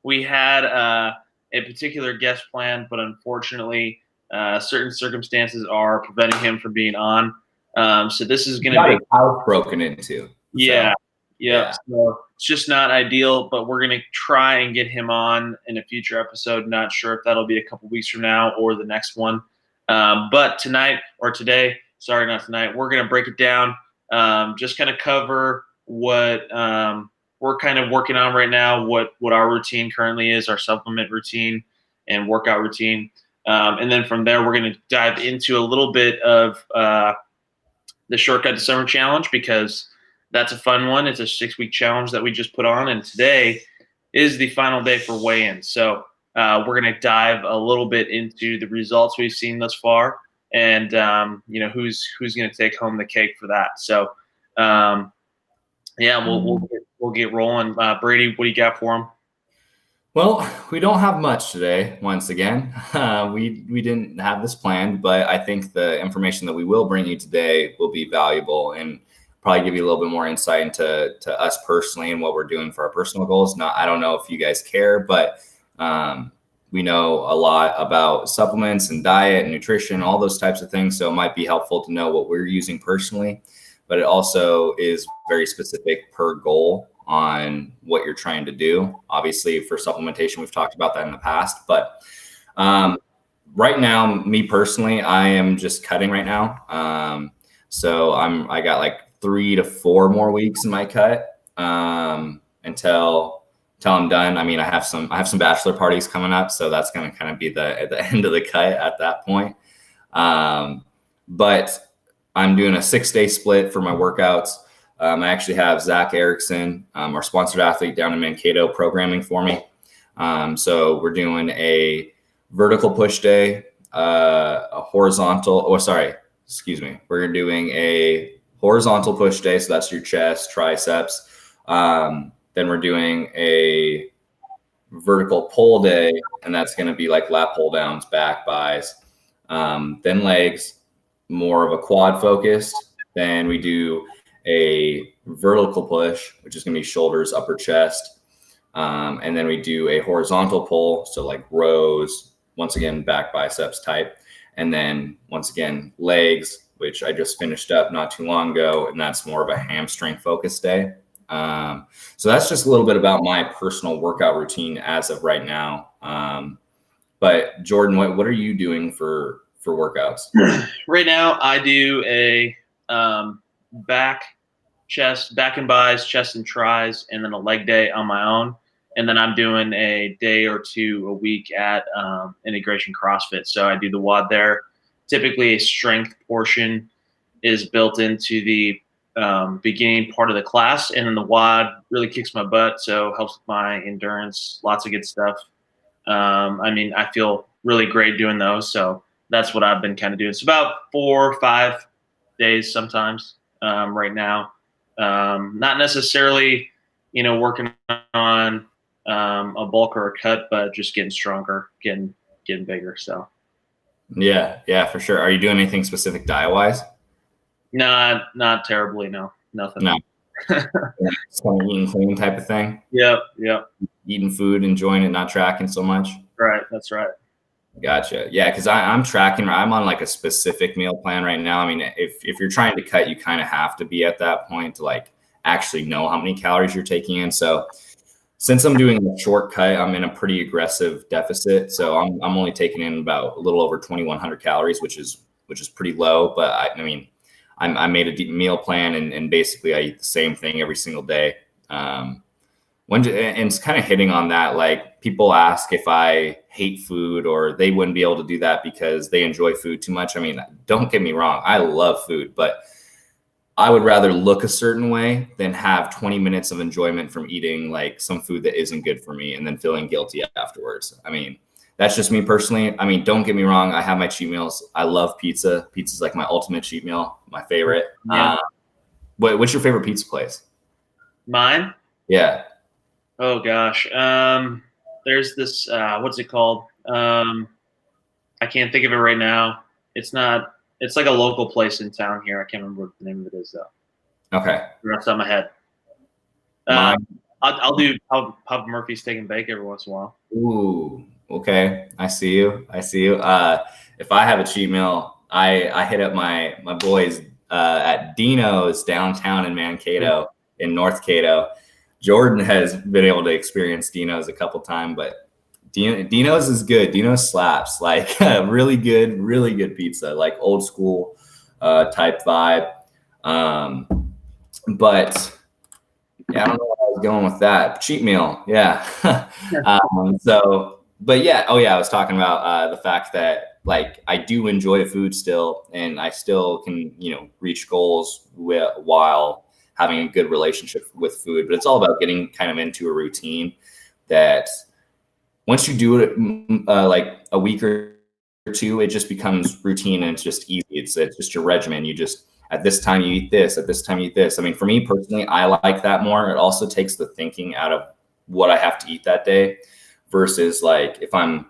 we had a particular guest planned, but unfortunately, certain circumstances are preventing him from being on. So this is going to be his house broken into. yeah, So, yep. So it's just not ideal, but we're going to try and get him on in a future episode. Not sure if that'll be a couple weeks from now or the next one. But tonight or today, sorry, not tonight, we're going to break it down. Just kind of cover what we're kind of working on right now, what our routine currently is, our supplement routine and workout routine. And then from there, we're going to dive into a little bit of the Shortcut to Summer Challenge, because that's a fun one. It's a 6-week challenge that we just put on, and today is the final day for weigh-in. So we're going to dive a little bit into the results we've seen thus far, and who's going to take home the cake for that. So we'll get rolling. Brady, what do you got for him? Well, we don't have much today. Once again, we didn't have this planned, but I think the information that we will bring you today will be valuable and probably give you a little bit more insight into us personally and what we're doing for our personal goals. I don't know if you guys care, but we know a lot about supplements and diet and nutrition, all those types of things. So it might be helpful to know what we're using personally, but it also is very specific per goal on what you're trying to do. Obviously, for supplementation, we've talked about that in the past, but right now, me personally, I am just cutting right now. So I got like 3 to 4 more weeks in my cut until I'm done. I mean, I have some bachelor parties coming up, so that's going to kind of be at the end of the cut at that point. But I'm doing a 6-day split for my workouts. I actually have Zach Erickson, our sponsored athlete down in Mankato, programming for me. So we're doing a vertical push day, a horizontal. We're doing a horizontal push day. So that's your chest, triceps. Then we're doing a vertical pull day, and that's going to be like lat pull downs, back, buys. Then legs, more of a quad focused. Then we do a vertical push, which is going to be shoulders, upper chest. And then we do a horizontal pull. So like rows, once again, back biceps type. And then once again, legs, which I just finished up not too long ago. And that's more of a hamstring focused day. So that's just a little bit about my personal workout routine as of right now. But Jordan, what are you doing for workouts? Right now, I do a back and buys, chest and tries, and then a leg day on my own. And then I'm doing a day or two a week at Integration CrossFit. So I do the WOD there. Typically, a strength portion is built into the beginning part of the class, and then the WOD really kicks my butt, so helps with my endurance. Lots of good stuff. I feel really great doing those, so that's what I've been kind of doing. It's about 4 or 5 days sometimes right now. Not necessarily, working on a bulk or a cut, but just getting stronger, getting bigger. So. Yeah, for sure. Are you doing anything specific diet wise? No, not terribly. No, nothing. No. Kind of eating clean type of thing. Yep. Eating food, enjoying it, not tracking so much. Right. That's right. Gotcha. Yeah, because I'm tracking. I'm on like a specific meal plan right now. I mean, if you're trying to cut, you kind of have to be at that point to like actually know how many calories you're taking in. So since I'm doing a shortcut, I'm in a pretty aggressive deficit. So I'm only taking in about a little over 2,100 calories, which is pretty low. But I made a meal plan and basically I eat the same thing every single day. And it's kind of hitting on that. Like people ask if I hate food or they wouldn't be able to do that because they enjoy food too much. I mean, don't get me wrong. I love food, but I would rather look a certain way than have 20 minutes of enjoyment from eating like some food that isn't good for me and then feeling guilty afterwards. I mean, that's just me personally. I mean, don't get me wrong. I have my cheat meals. I love pizza. Pizza's like my ultimate cheat meal, my favorite. Yeah. What's your favorite pizza place? Mine? Yeah. Oh gosh. There's this, what's it called? I can't think of it right now. It's like a local place in town here. I can't remember what the name of it is though. Okay. Right off the top of my head. I'll Papa Murphy steak and bake every once in a while. Ooh, okay. I see you. If I have a cheat meal, I hit up my boys at Dino's downtown in Mankato, in North Cato. Jordan has been able to experience Dino's a couple times, but Dino's is good. Dino's slaps, like really good pizza, like old school type vibe. But yeah, I don't know where I was going with that. Cheat meal, yeah. But yeah, I was talking about the fact that like I do enjoy food still, and I still can, reach goals while having a good relationship with food. But it's all about getting kind of into a routine that once you do it like a week or two, it just becomes routine and it's just easy. It's just your regimen. You just, at this time you eat this, at this time you eat this. I mean, for me personally, I like that more. It also takes the thinking out of what I have to eat that day versus like if I'm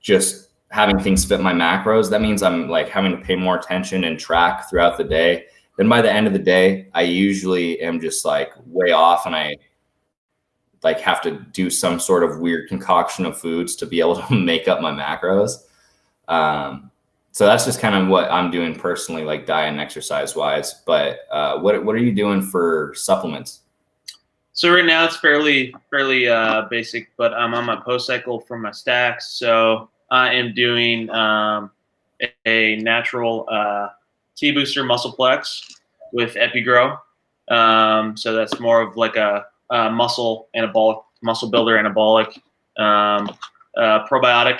just having things fit my macros, that means I'm like having to pay more attention and track throughout the day. Then by the end of the day, I usually am just like way off and I like have to do some sort of weird concoction of foods to be able to make up my macros. So that's just kind of what I'm doing personally, like diet and exercise wise. But what are you doing for supplements? So right now it's fairly basic, but I'm on my post cycle from my stacks. So I am doing a natural T booster muscleplex with Epigrow. So that's more of like a muscle builder anabolic probiotic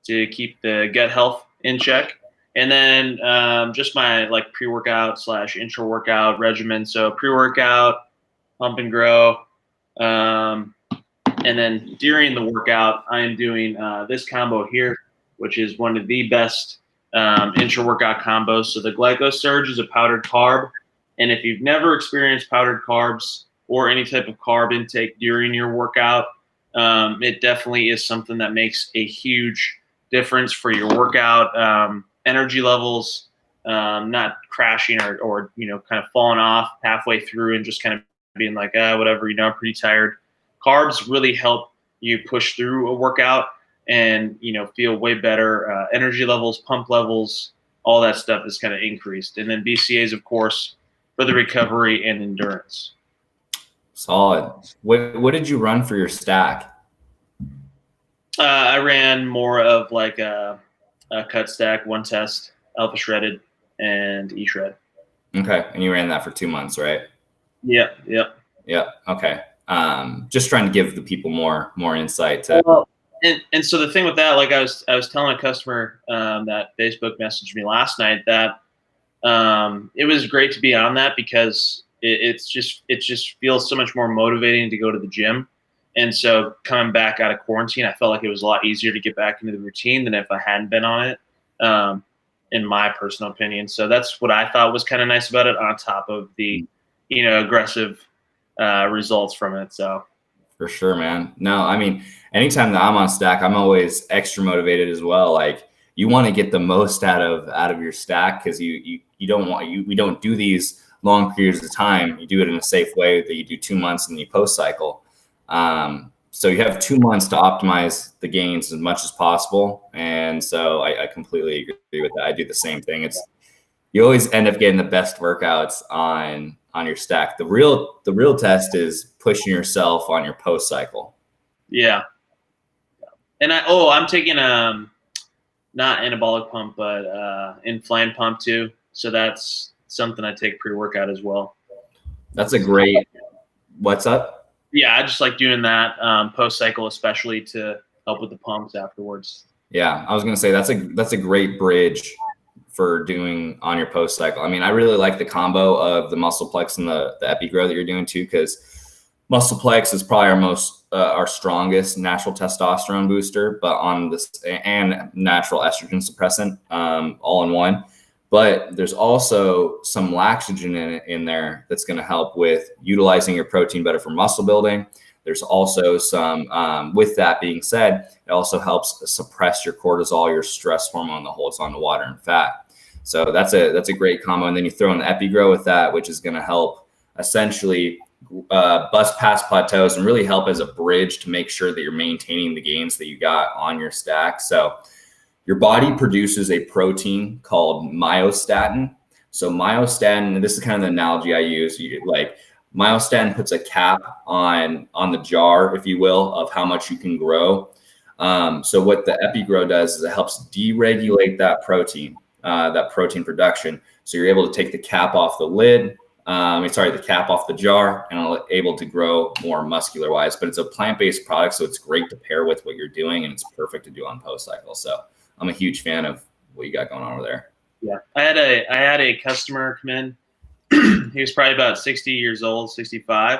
to keep the gut health in check. And then just my like pre-workout / intra-workout regimen. So pre-workout, pump and grow. And then during the workout, I am doing this combo here, which is one of the best intra-workout combos. So the GlycoSurge is a powdered carb. And if you've never experienced powdered carbs or any type of carb intake during your workout, it definitely is something that makes a huge difference for your workout energy levels, not crashing or kind of falling off halfway through and just kind of being like, whatever, I'm pretty tired. Carbs really help you push through a workout and, feel way better. Energy levels, pump levels, all that stuff is kind of increased. And then BCAAs, of course, for the recovery and endurance. Solid. What did you run for your stack? I ran more of like a cut stack, one test, alpha shredded, and E-shred. Okay, and you ran that for 2 months, right? Yep. Yeah. Okay. Just trying to give the people more insight to. Well, and so the thing with that, like I was telling a customer that Facebook messaged me last night that it was great to be on that because it just feels so much more motivating to go to the gym. And so coming back out of quarantine, I felt like it was a lot easier to get back into the routine than if I hadn't been on it, in my personal opinion. So that's what I thought was kind of nice about it, on top of the, aggressive results from it. So for sure, man. No, I mean, anytime that I'm on stack, I'm always extra motivated as well. Like you want to get the most out of your stack because we don't do these long periods of time. You do it in a safe way that you do 2 months and you post cycle. So you have 2 months to optimize the gains as much as possible. And so I completely agree with that. I do the same thing. You always end up getting the best workouts on your stack. The real test is pushing yourself on your post cycle. Yeah. And I'm taking not anabolic pump, but inflamed pump too. So that's something I take pre-workout as well. That's a great, what's up? Yeah, I just like doing that post cycle, especially to help with the pumps afterwards. Yeah, I was gonna say that's a great bridge for doing on your post cycle. I mean, I really like the combo of the muscleplex and the Epigrow that you're doing too, because muscleplex is probably our strongest natural testosterone booster, but on this and natural estrogen suppressant, all in one. But there's also some laxogen in there that's going to help with utilizing your protein better for muscle building. There's also some, with that being said, it also helps suppress your cortisol, your stress hormone that holds on to water and fat. So that's a great combo. And then you throw in the Epigrow with that, which is going to help essentially bust past plateaus and really help as a bridge to make sure that you're maintaining the gains that you got on your stack. So your body produces a protein called myostatin. So myostatin, and this is kind of the analogy I use, myostatin puts a cap on the jar, if you will, of how much you can grow. So what the EpiGrow does is it helps deregulate that protein production. So you're able to take the cap off the lid, the cap off the jar, and able to grow more muscular wise. But it's a plant-based product, so it's great to pair with what you're doing, and it's perfect to do on post cycle. So I'm a huge fan of what you got going on over there. Yeah, I had a customer come in. He was probably about 60 years old, 65,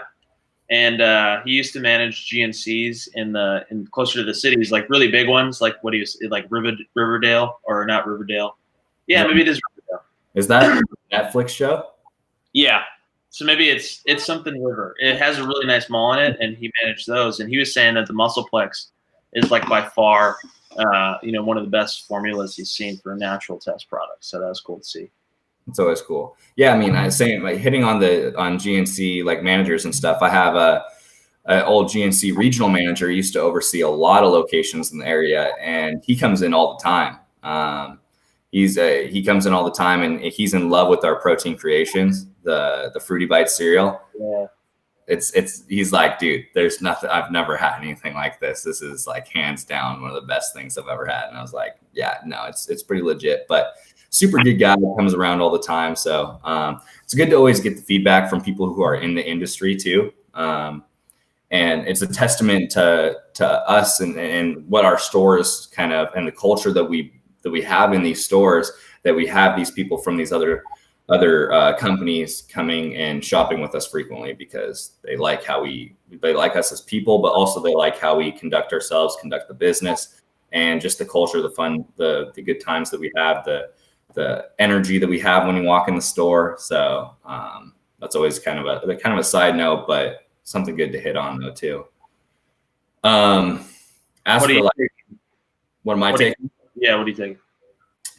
and he used to manage GNCs in closer to the cities, like really big ones, like Riverdale, or not Riverdale. Yeah, maybe it is Riverdale. Is that a Netflix show? Yeah. So maybe it's something river. It has a really nice mall in it, and he managed those. And he was saying that the Muscleplex is like by far, one of the best formulas he's seen for a natural test product. So that was cool to see. It's always cool. Yeah, I mean, I was saying, like, hitting on GNC like managers and stuff. I have an old GNC regional manager. He used to oversee a lot of locations in the area, and he comes in all the time. He comes in all the time, and he's in love with our protein creations, the Fruity Bites cereal. Yeah. He's like, dude, there's nothing, I've never had anything like this. This is like hands down one of the best things I've ever had. And I was like, yeah, no, it's pretty legit, but super good guy that comes around all the time. So it's good to always get the feedback from people who are in the industry too. And it's a testament to us and what our stores kind of, and the culture that we have in these stores, that we have these people from these other companies coming and shopping with us frequently, because they like us as people, but also they like how we conduct ourselves, conduct the business, and just the culture, the fun, the good times that we have, the energy that we have when we walk in the store. So that's always kind of a side note, but something good to hit on though too. What am I taking? Yeah, what are you taking?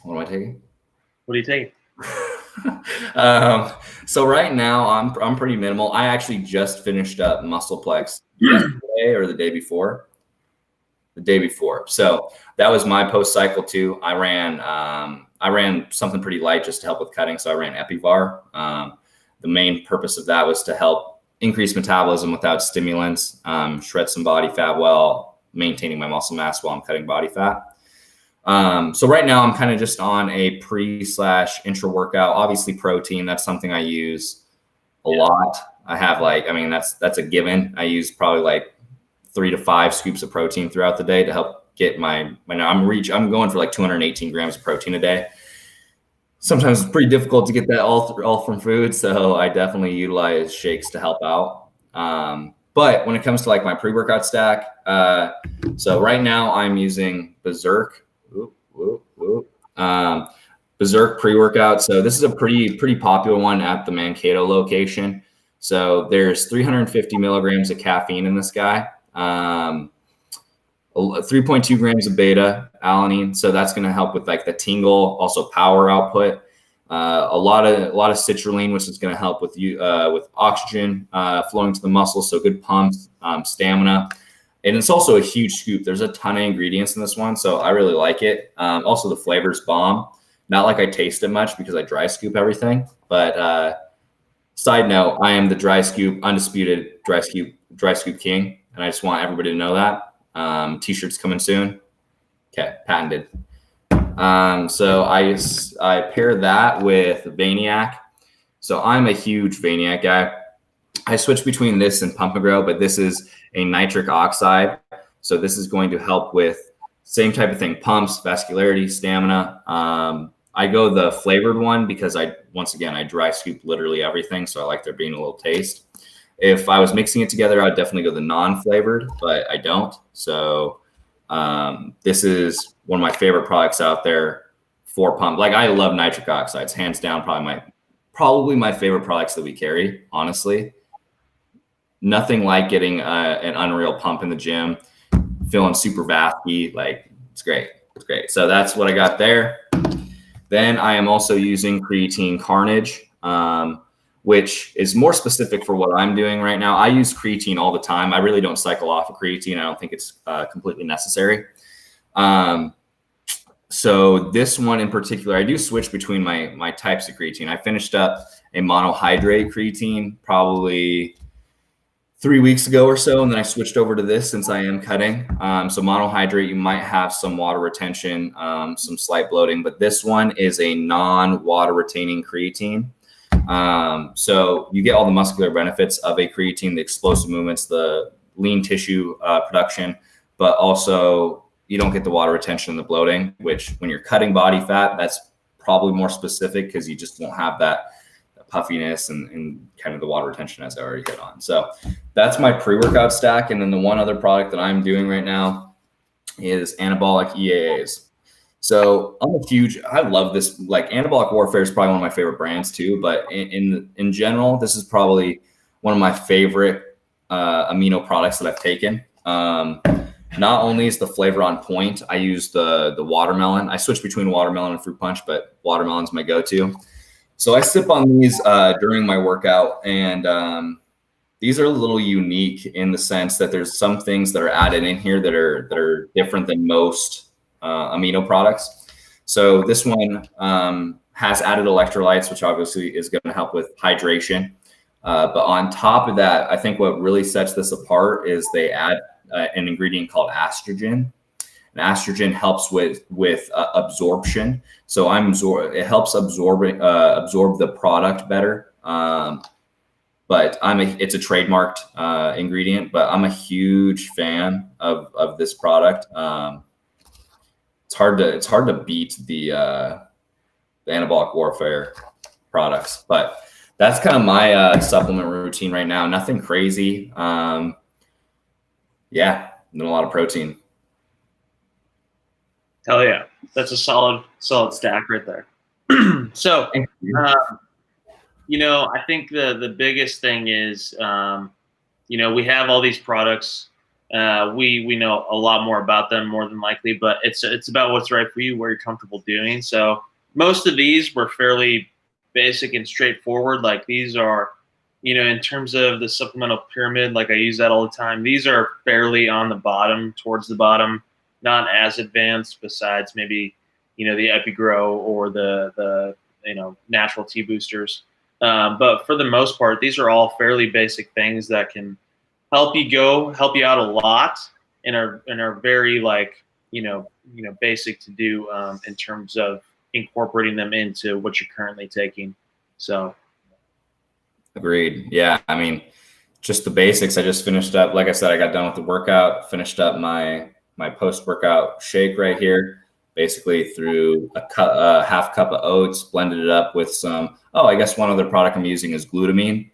What am I taking? What are you taking? So right now I'm pretty minimal. I actually just finished up Muscleplex yesterday or the day before. So that was my post cycle too. I ran something pretty light just to help with cutting. So I ran Epivar. The main purpose of that was to help increase metabolism without stimulants, shred some body fat while maintaining my muscle mass while I'm cutting body fat. So right now I'm kind of just on a pre/intra workout. Obviously protein, that's something I use a lot. I have that's a given. I use probably like 3 to 5 scoops of protein throughout the day to help get I'm going for like 218 grams of protein a day. Sometimes it's pretty difficult to get that all from food. So I definitely utilize shakes to help out. But when it comes to like my pre-workout stack, so right now I'm using Berserk. Berserk pre-workout. So this is a pretty popular one at the Mankato location. So there's 350 milligrams of caffeine in this guy, 3.2 grams of beta alanine. So that's going to help with like the tingle, also power output. A lot of citrulline, which is going to help with with oxygen flowing to the muscles. So good pumps, stamina. And it's also a huge scoop. There's a ton of ingredients in this one, so I really like it. Also, the flavor's bomb. Not like I taste it much because I dry scoop everything. But side note, I am the dry scoop, undisputed dry scoop king, and I just want everybody to know that. T-shirts coming soon. Okay, patented. So I pair that with Vaniac. So I'm a huge Vaniac guy. I switch between this and Pump and Grow, but this is a nitric oxide. So this is going to help with same type of thing, pumps, vascularity, stamina. I go the flavored one because I dry scoop literally everything. So I like there being a little taste. If I was mixing it together, I'd definitely go the non-flavored, but I don't. So this is one of my favorite products out there for pump. Like I love nitric oxides, hands down, probably my favorite products that we carry, honestly. Nothing like getting an unreal pump in the gym, feeling super vasty. Like it's great. So that's what I got there. Then I am also using Creatine Carnage. which is more specific for what I'm doing right now. I use creatine all the time. I really don't cycle off of creatine. I don't think it's completely necessary. So this one in particular, I do switch between my types of creatine. I finished up a monohydrate creatine probably 3 weeks ago or so, and then I switched over to this since I am cutting. So monohydrate, you might have some water retention, some slight bloating, but this one is a non-water retaining creatine. So you get all the muscular benefits of a creatine, the explosive movements, the lean tissue production, but also you don't get the water retention and the bloating, which when you're cutting body fat, that's probably more specific because you just won't have that puffiness and kind of the water retention as I already hit on. So that's my pre-workout stack. And then the one other product that I'm doing right now is anabolic EAAs. So I love this, like Anabolic Warfare is probably one of my favorite brands too, but in general, this is probably one of my favorite amino products that I've taken. Not only is the flavor on point, I use the watermelon. I switch between watermelon and fruit punch, but watermelon's my go-to. So I sip on these during my workout, and these are a little unique in the sense that there's some things that are added in here that are different than most amino products. So this one has added electrolytes, which obviously is going to help with hydration. But on top of that, I think what really sets this apart is they add an ingredient called estrogen. And estrogen helps with absorption. So it helps absorb the product better. But it's a trademarked ingredient. But I'm a huge fan of this product. It's hard to beat the Anabolic Warfare products. But that's kind of my supplement routine right now. Nothing crazy. Yeah, and a lot of protein. Hell yeah, that's a solid stack right there. So, I think the biggest thing is, we have all these products. We know a lot more about them more than likely, but it's about what's right for you, what you're comfortable doing. So most of these were fairly basic and straightforward. Like these are, in terms of the supplemental pyramid, like I use that all the time. These are fairly on the bottom, towards the bottom, not as advanced besides maybe, the Epigrow or the natural T boosters. But for the most part, these are all fairly basic things that can help you out a lot and are very basic to do in terms of incorporating them into what you're currently taking. So. Agreed. Yeah. I mean, just the basics. I just finished up, like I said, I got done with the workout, finished up my post-workout shake right here, basically threw a half cup of oats, blended it up with some, I guess one other product I'm using is glutamine.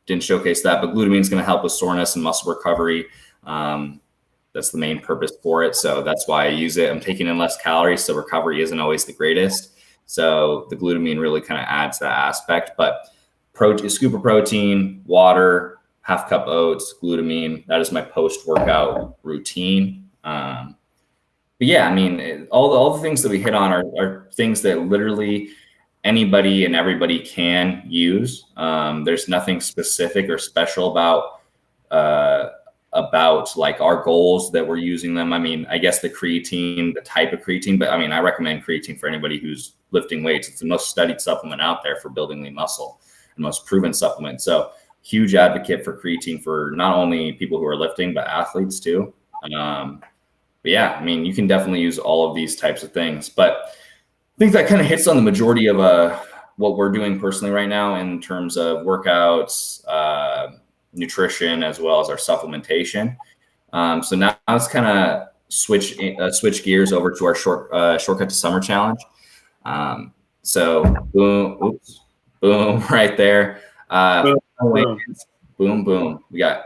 Didn't showcase that, but glutamine is going to help with soreness and muscle recovery. That's the main purpose for it. So that's why I use it. I'm taking in less calories, so recovery isn't always the greatest. So the glutamine really kind of adds that aspect, but scoop of protein, water, half cup oats, glutamine. That is my post-workout routine. But yeah, I mean, all the things that we hit on are things that literally anybody and everybody can use. There's nothing specific or special about like our goals that we're using them. I mean, I guess the type of creatine, but I mean, I recommend creatine for anybody who's lifting weights. It's the most studied supplement out there for building lean muscle. The most proven supplement. So huge advocate for creatine for not only people who are lifting, but athletes too. But yeah, I mean, you can definitely use all of these types of things, but I think that kind of hits on the majority of what we're doing personally right now in terms of workouts, nutrition, as well as our supplementation. So now let's kind of switch gears over to our shortcut to summer challenge. So boom, right there. Boom. We got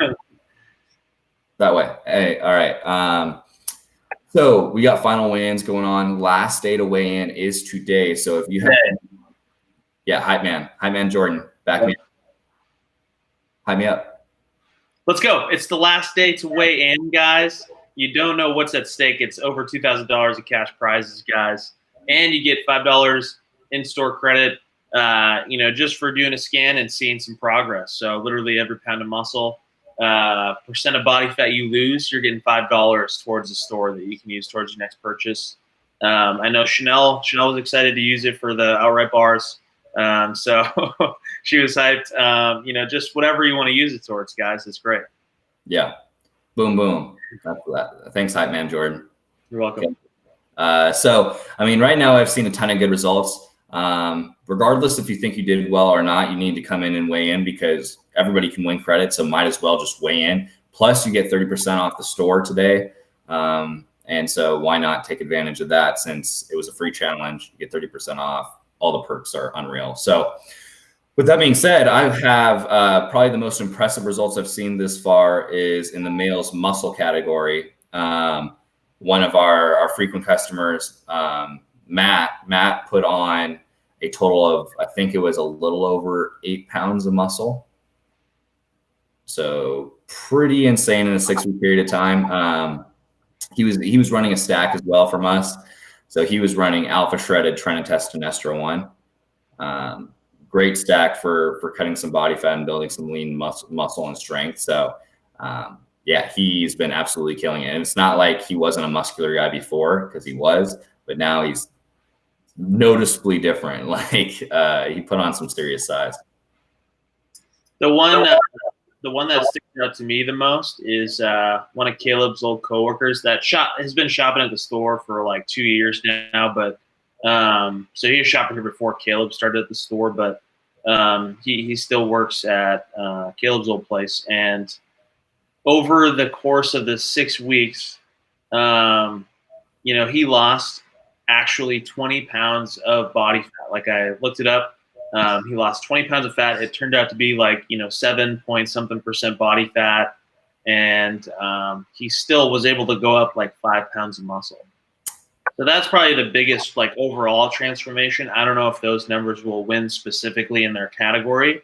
that way. Hey, all right. So we got final weigh-ins going on. Last day to weigh in is today. So if you have, hype man Jordan, back me up. Hype me up. Let's go. It's the last day to weigh in, guys. You don't know what's at stake. It's over $2,000 of cash prizes, guys. And you get $5 in-store credit just for doing a scan and seeing some progress. So literally every pound of muscle, percent of body fat you lose, you're getting $5 towards the store that you can use towards your next purchase. I know Chanel was excited to use it for the outright bars. So she was hyped. Just whatever you want to use it towards, guys. It's great. Yeah. Boom, boom. Thanks, hype man, Jordan. You're welcome. Okay. So, I mean, right now I've seen a ton of good results. Regardless if you think you did well or not, you need to come in and weigh in because everybody can win credit. So might as well just weigh in. Plus you get 30% off the store today. And so why not take advantage of that since it was a free challenge, you get 30% off. All the perks are unreal. So with that being said, I have probably the most impressive results I've seen this far is in the males muscle category. One of our frequent customers, Matt put on a total of, I think it was a little over 8 pounds of muscle. So pretty insane in a 6-week period of time. He was running a stack as well from us. So he was running alpha shredded Tren-Testosterone 1. Great stack for cutting some body fat and building some lean muscle and strength. So yeah, he's been absolutely killing it. And it's not like he wasn't a muscular guy before, because he was, but now he's noticeably different. Like he put on some serious size. The one that sticks out to me the most is one of Caleb's old coworkers that has been shopping at the store for like 2 years now. But so he was shopping here before Caleb started at the store, but he still works at Caleb's old place. And over the course of the 6 weeks, he lost actually 20 pounds of body fat. Like I looked it up. He lost 20 pounds of fat. It turned out to be like, 7 point something percent body fat. And he still was able to go up like 5 pounds of muscle. So that's probably the biggest like overall transformation. I don't know if those numbers will win specifically in their category.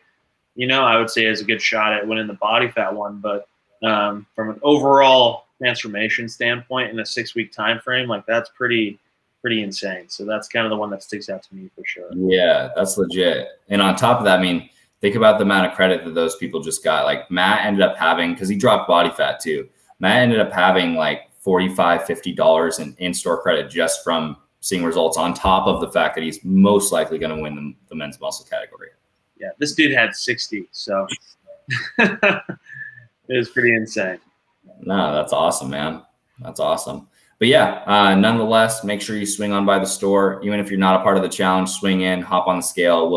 I would say it's a good shot at winning the body fat one, but from an overall transformation standpoint in a 6-week time frame, like that's pretty insane. So that's kind of the one that sticks out to me for sure. Yeah, that's legit. And on top of that, I mean, think about the amount of credit that those people just got. Like Matt ended up having, because he dropped body fat too, Matt ended up having like $45, $50 in in-store credit just from seeing results, on top of the fact that he's most likely going to win the men's muscle category. Yeah, this dude had 60, so it was pretty insane. No, that's awesome, man. That's awesome. But yeah, nonetheless, make sure you swing on by the store. Even if you're not a part of the challenge, swing in, hop on the scale.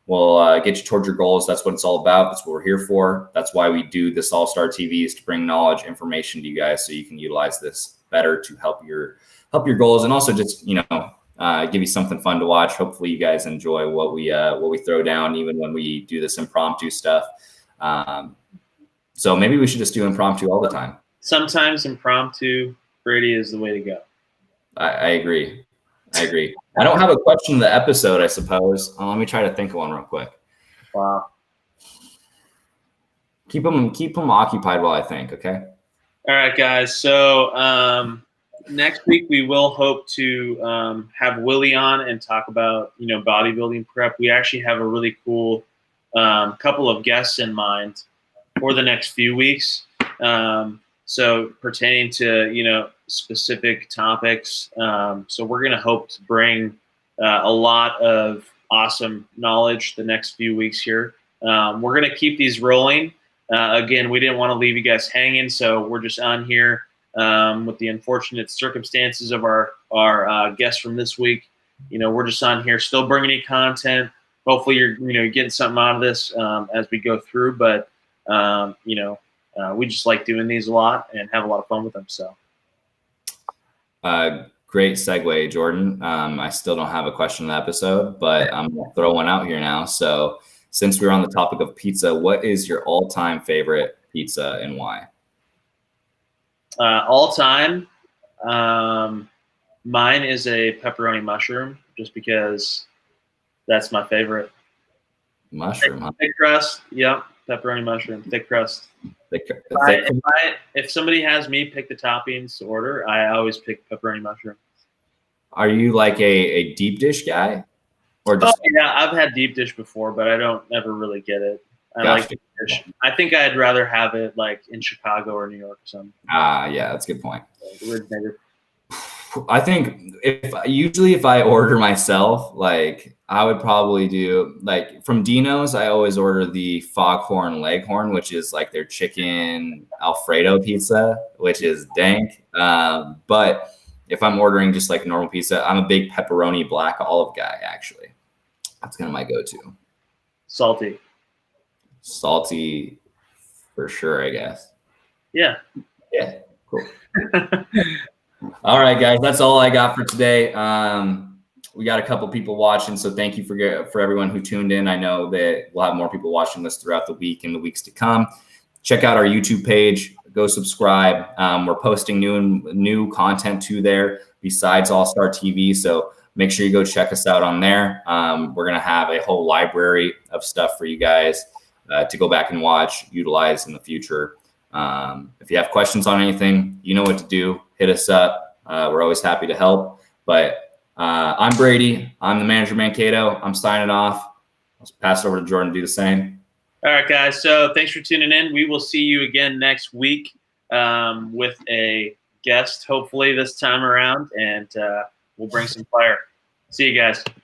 We'll get you towards your goals. That's what it's all about. That's what we're here for. That's why we do this All-Star TV, is to bring knowledge, information to you guys so you can utilize this better to help your goals, and also just give you something fun to watch. Hopefully you guys enjoy what we throw down, even when we do this impromptu stuff. So maybe we should just do impromptu all the time. Sometimes impromptu, Brady, is the way to go. I agree. I don't have a question of the episode, I suppose. Let me try to think of one real quick. Wow. Keep them occupied while I think, okay? All right, guys. So next week we will hope to have Willy on and talk about bodybuilding prep. We actually have a really cool couple of guests in mind for the next few weeks. So pertaining to specific topics. So we're going to hope to bring a lot of awesome knowledge the next few weeks here. We're going to keep these rolling. Again, we didn't want to leave you guys hanging, so we're just on here with the unfortunate circumstances of our guests from this week. We're just on here still bringing you content. Hopefully you're getting something out of this as we go through, but we just like doing these a lot and have a lot of fun with them. So great segue, Jordan. I still don't have a question in the episode, but I'm going to throw one out here now. So since we're on the topic of pizza, what is your all-time favorite pizza and why? All time, mine is a pepperoni mushroom, just because that's my favorite. Mushroom, huh? Thick crust, yep. Pepperoni mushroom, thick crust. If somebody has me pick the toppings to order, I always pick pepperoni mushroom. Are you like a deep dish guy? or just? Yeah, I've had deep dish before, but I don't ever really get it. I like deep dish. I think I'd rather have it like in Chicago or New York or something. Yeah, that's a good point. Originated. I think if I order myself, like I would probably do like from Dino's, I always order the Foghorn Leghorn, which is like their chicken Alfredo pizza, which is dank. But if I'm ordering just like a normal pizza, I'm a big pepperoni black olive guy, actually. That's kind of my go-to. Salty. Salty for sure, I guess. Yeah. Yeah, cool. All right, guys, that's all I got for today. We got a couple people watching, so thank you for everyone who tuned in. I know that we'll have more people watching this throughout the week and the weeks to come. Check out our YouTube page. Go subscribe. We're posting new content to there besides All Star TV, so make sure you go check us out on there. We're gonna have a whole library of stuff for you guys to go back and watch, utilize in the future. If you have questions on anything, you know what to do. Hit us up. We're always happy to help. But I'm Brady. I'm the manager, Mankato. I'm signing off. I'll pass it over to Jordan to do the same. All right, guys. So thanks for tuning in. We will see you again next week with a guest, hopefully this time around, and we'll bring some fire. See you guys.